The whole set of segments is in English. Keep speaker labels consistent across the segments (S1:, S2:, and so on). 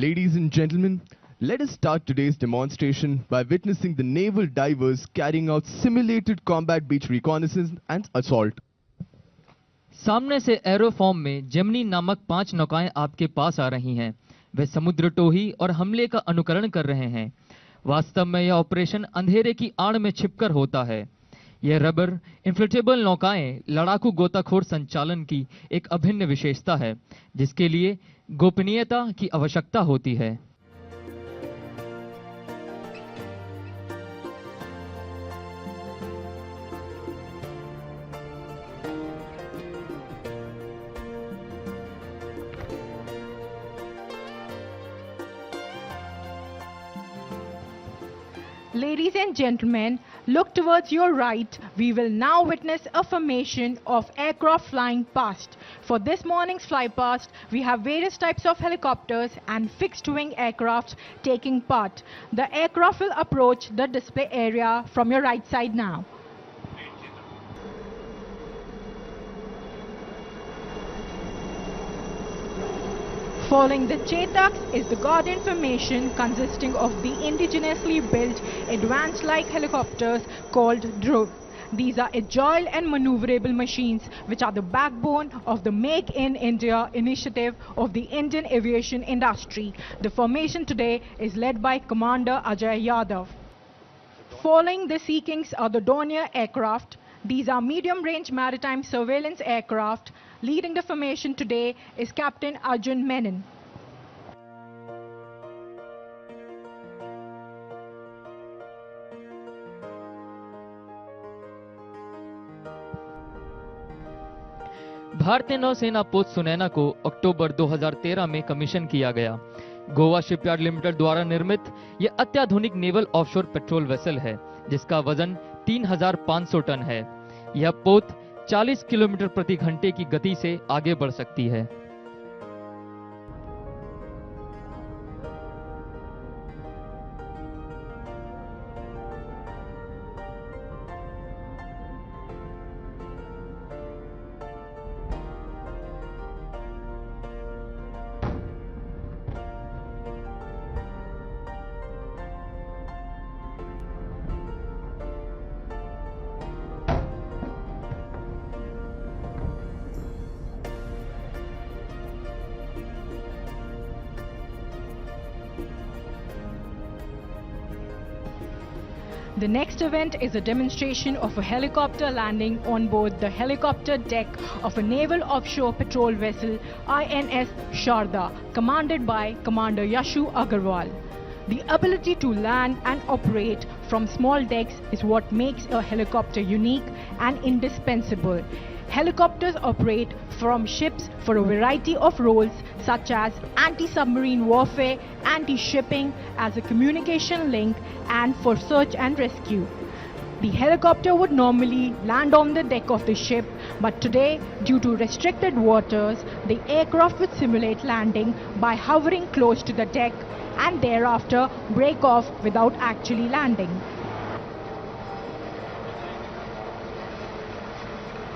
S1: Ladies and gentlemen, let us start today's demonstration by witnessing the naval divers carrying out simulated combat beach reconnaissance and assault.
S2: सामने से एरोफॉर्म में Gemini नामक 5 नौकाएं आपके पास आ रही हैं। वे समुद्र टोही और हमले का अनुकरण कर रहे हैं। वास्तव में यह ऑपरेशन अंधेरे की आड़ में छिपकर होता है। यह रबर इन्फ्लेटेबल नौकाएं लड़ाकू गोताखोर संचालन की एक अभिन्न विशेषता है, जिसके लिए गोपनीयता की आवश्यकता होती है।
S3: Ladies and gentlemen, look towards your right. We will now witness a formation of aircraft flying past. For this morning's fly past, we have various types of helicopters and fixed-wing aircraft taking part. The aircraft will approach the display area from your right side now. Following the Chetaks is the Guardian formation consisting of the indigenously built advanced light helicopters called Dhruv. These are agile and maneuverable machines which are the backbone of the Make in India initiative of the Indian aviation industry. The formation today is led by Commander Ajay Yadav. Following the Sea Kings are the Dornier aircraft. These are medium-range maritime surveillance aircraft. Leading the formation today is Captain Arjun Menon.
S2: भारतीय नौसेना पोत सुनैना को अक्टूबर 2013 में commission किया गया। Goa shipyard limited द्वारा निर्मित यह अत्याधुनिक नेवल ऑफशोर पेट्रोल वेसल है, जिसका वजन 3,500 टन है। यह पोत 40 किलोमीटर प्रति घंटे की गति से आगे बढ़ सकती है।
S3: The next event is a demonstration of a helicopter landing on board the helicopter deck of a naval offshore patrol vessel INS Sharda, commanded by Commander Yashu Agarwal. The ability to land and operate from small decks is what makes a helicopter unique and indispensable. Helicopters operate from ships for a variety of roles such as anti-submarine warfare, anti-shipping, as a communication link, and for search and rescue. The helicopter would normally land on the deck of the ship, but today, due to restricted waters, the aircraft would simulate landing by hovering close to the deck and thereafter break off without actually landing.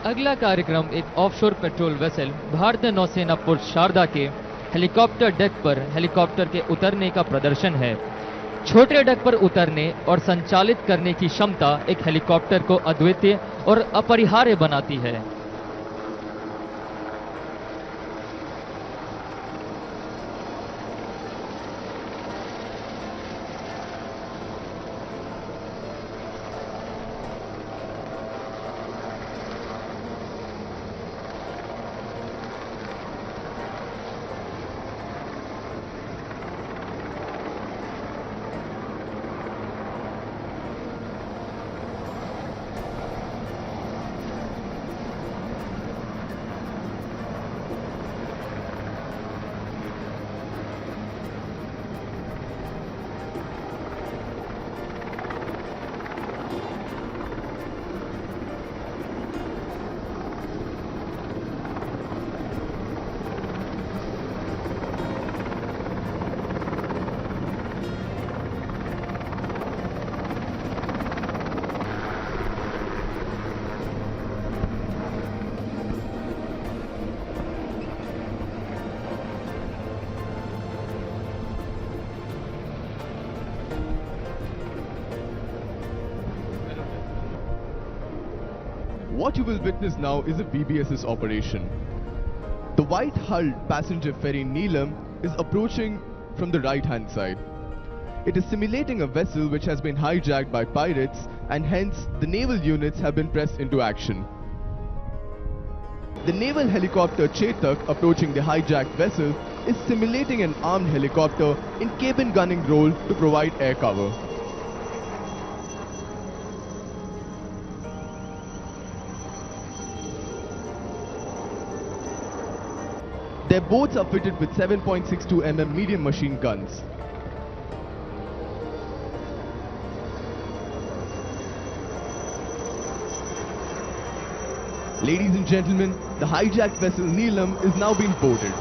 S2: अगला कार्यक्रम एक offshore patrol vessel भारतीय नौसेना पोत शारदा के helicopter deck पर helicopter के उतरने का प्रदर्शन है। छोटे डेक पर उतरने और संचालित करने की क्षमता एक हेलीकॉप्टर को अद्वितीय और अपरिहार्य बनाती है।
S1: What you will witness now is a BBSS operation. The white-hulled passenger ferry Neelam is approaching from the right-hand side. It is simulating a vessel which has been hijacked by pirates, and hence the naval units have been pressed into action. The naval helicopter Chetak approaching the hijacked vessel is simulating an armed helicopter in cabin gunning role to provide air cover. Their boats are fitted with 7.62 mm medium machine guns. Ladies and gentlemen, the hijacked vessel Neelam is now being boarded.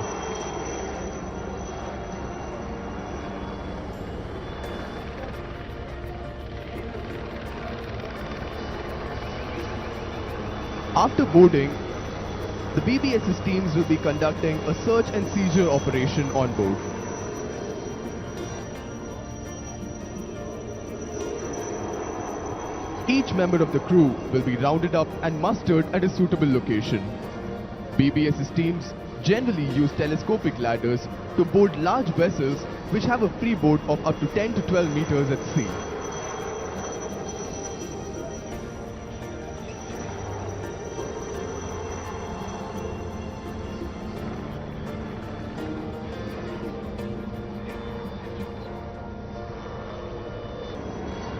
S1: After boarding, the BBSS teams will be conducting a search and seizure operation on board. Each member of the crew will be rounded up and mustered at a suitable location. BBSS teams generally use telescopic ladders to board large vessels which have a freeboard of up to 10 to 12 meters at sea.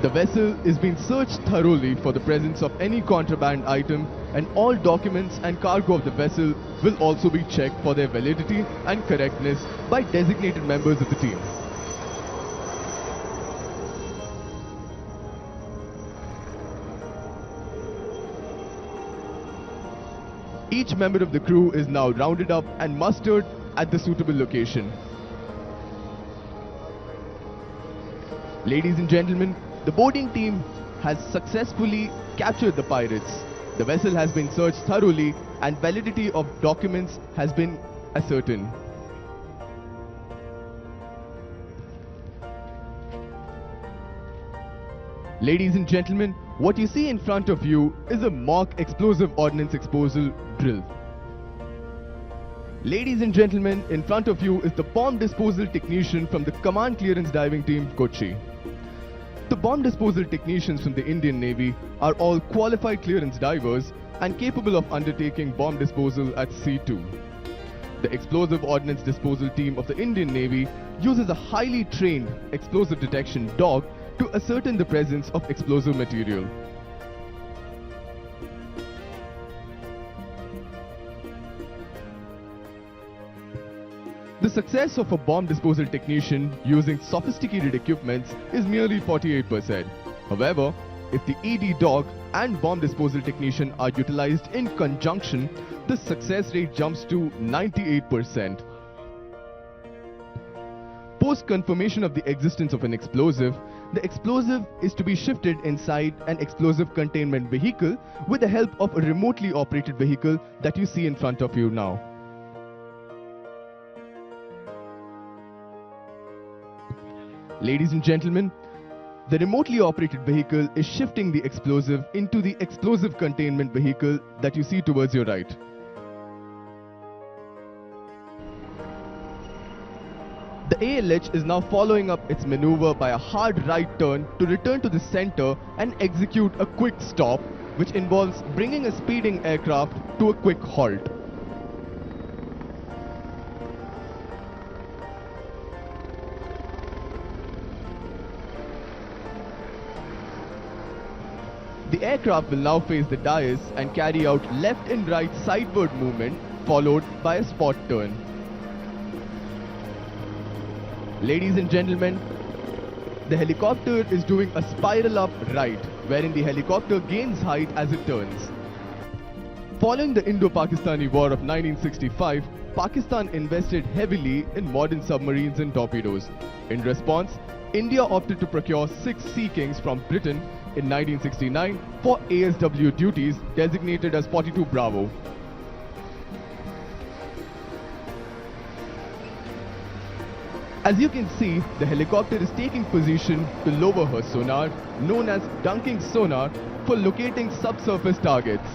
S1: The vessel is being searched thoroughly for the presence of any contraband item, and all documents and cargo of the vessel will also be checked for their validity and correctness by designated members of the team. Each member of the crew is now rounded up and mustered at the suitable location. Ladies and gentlemen, the boarding team has successfully captured the pirates. The vessel has been searched thoroughly and validity of documents has been ascertained. Ladies and gentlemen, what you see in front of you is a mock explosive ordnance exposal drill. Ladies and gentlemen, in front of you is the bomb disposal technician from the Command Clearance Diving Team, Kochi. The bomb disposal technicians from the Indian Navy are all qualified clearance divers and capable of undertaking bomb disposal at sea too. The explosive ordnance disposal team of the Indian Navy uses a highly trained explosive detection dog to ascertain the presence of explosive material. The success of a bomb disposal technician using sophisticated equipments is merely 48%. However, if the ED dog and bomb disposal technician are utilized in conjunction, the success rate jumps to 98%. Post confirmation of the existence of an explosive, the explosive is to be shifted inside an explosive containment vehicle with the help of a remotely operated vehicle that you see in front of you now. Ladies and gentlemen, the remotely operated vehicle is shifting the explosive into the explosive containment vehicle that you see towards your right. The ALH is now following up its maneuver by a hard right turn to return to the center and execute a quick stop, which involves bringing a speeding aircraft to a quick halt. The aircraft will now face the dais and carry out left and right sideward movement followed by a spot turn. Ladies and gentlemen, the helicopter is doing a spiral up right, wherein the helicopter gains height as it turns. Following the Indo-Pakistani War of 1965, Pakistan invested heavily in modern submarines and torpedoes. In response, India opted to procure 6 Sea Kings from Britain in 1969 for ASW duties designated as 42 Bravo. As you can see, the helicopter is taking position to lower her sonar, known as dunking sonar, for locating subsurface targets.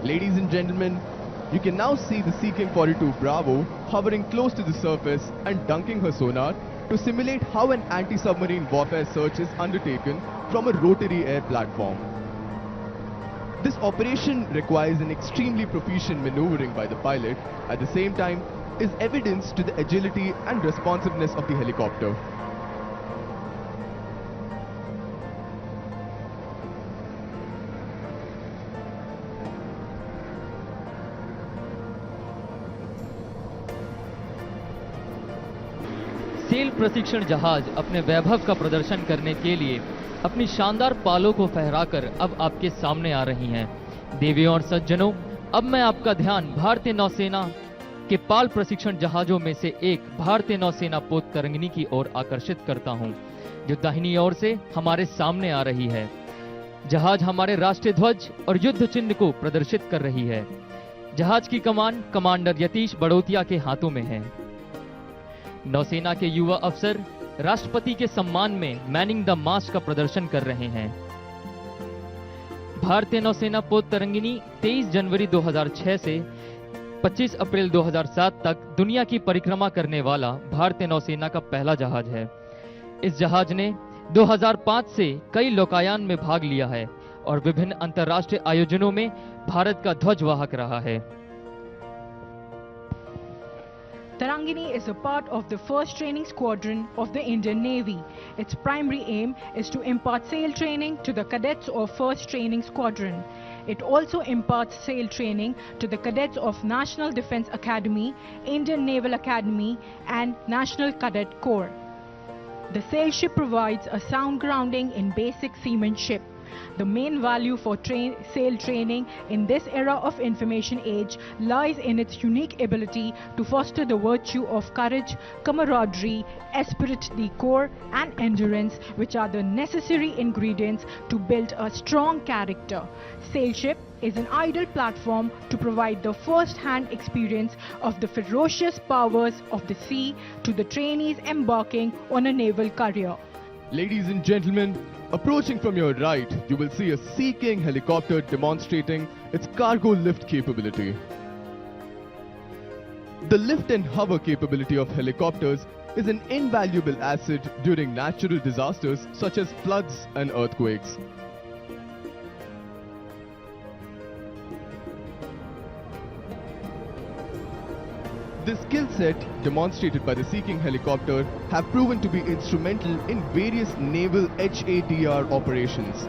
S1: Ladies and gentlemen, you can now see the Sea King 42 Bravo hovering close to the surface and dunking her sonar to simulate how an anti-submarine warfare search is undertaken from a rotary air platform. This operation requires an extremely proficient maneuvering by the pilot, at the same time is evidence to the agility and responsiveness of the helicopter.
S2: Sail प्रशिक्षण जहाज अपने वैभव का प्रदर्शन करने के लिए अपनी शानदार पालों को फहराकर अब आपके सामने आ रही हैं। देवियों और सज्जनों, अब मैं आपका ध्यान भारतीय नौसेना के पाल प्रशिक्षण जहाजों में से एक भारतीय नौसेना पोत तरंगिनी की ओर आकर्षित करता हूं, जो दाहिनी ओर से हमारे सामने आ रही है। जहाज हमारे राष्ट्रीय ध्वज और युद्ध चिन्ह को प्रदर्शित कर रही है। जहाज की कमान कमांडर यतीश बड़ोतिया के हाथों में है। नौसेना के युवा अफसर राष्ट्रपति के सम्मान में मैनिंग द मास्ट का प्रदर्शन कर रहे हैं। भारतीय नौसेना पोत तरंगिनी 23 जनवरी 2006 से 25 अप्रैल 2007 तक दुनिया की परिक्रमा करने वाला भारतीय नौसेना का पहला जहाज है। इस जहाज ने 2005 से कई लोकायान में भाग लिया है और विभिन्न अंतर्राष्ट्रीय आयोजनों में भारत का ध्वजवाहक रहा है।
S3: Tarangini is a part of the 1st Training Squadron of the Indian Navy. Its primary aim is to impart sail training to the cadets of 1st Training Squadron. It also imparts sail training to the cadets of National Defence Academy, Indian Naval Academy and National Cadet Corps. The sail ship provides a sound grounding in basic seamanship. The main value for sail training in this era of information age lies in its unique ability to foster the virtue of courage, camaraderie, esprit de corps and endurance, which are the necessary ingredients to build a strong character. Sail ship is an ideal platform to provide the first-hand experience of the ferocious powers of the sea to the trainees embarking on a naval career.
S1: Ladies and gentlemen, approaching from your right, you will see a Sea King helicopter demonstrating its cargo lift capability. The lift and hover capability of helicopters is an invaluable asset during natural disasters such as floods and earthquakes. The skill set demonstrated by the Sea King helicopter have proven to be instrumental in various naval HADR operations.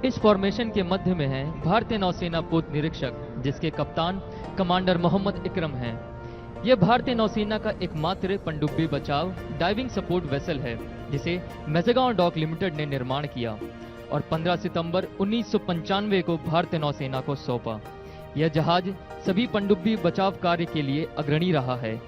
S2: इस formation के मध्य में है भारतीय नौसेना पोत निरीक्षक, जिसके कप्तान कमांडर मोहम्मद इकरम हैं। यह भारतीय नौसेना का एकमात्र पनडुब्बी बचाव डाइविंग सपोर्ट वेसल है, जिसे मेज़गांव डॉक लिमिटेड ने निर्माण किया और 15 सितंबर 1995 को भारतीय नौसेना को सौंपा। यह जहाज सभी पनडुब्बी बचाव कार्य के लिए अग्रणी रहा है।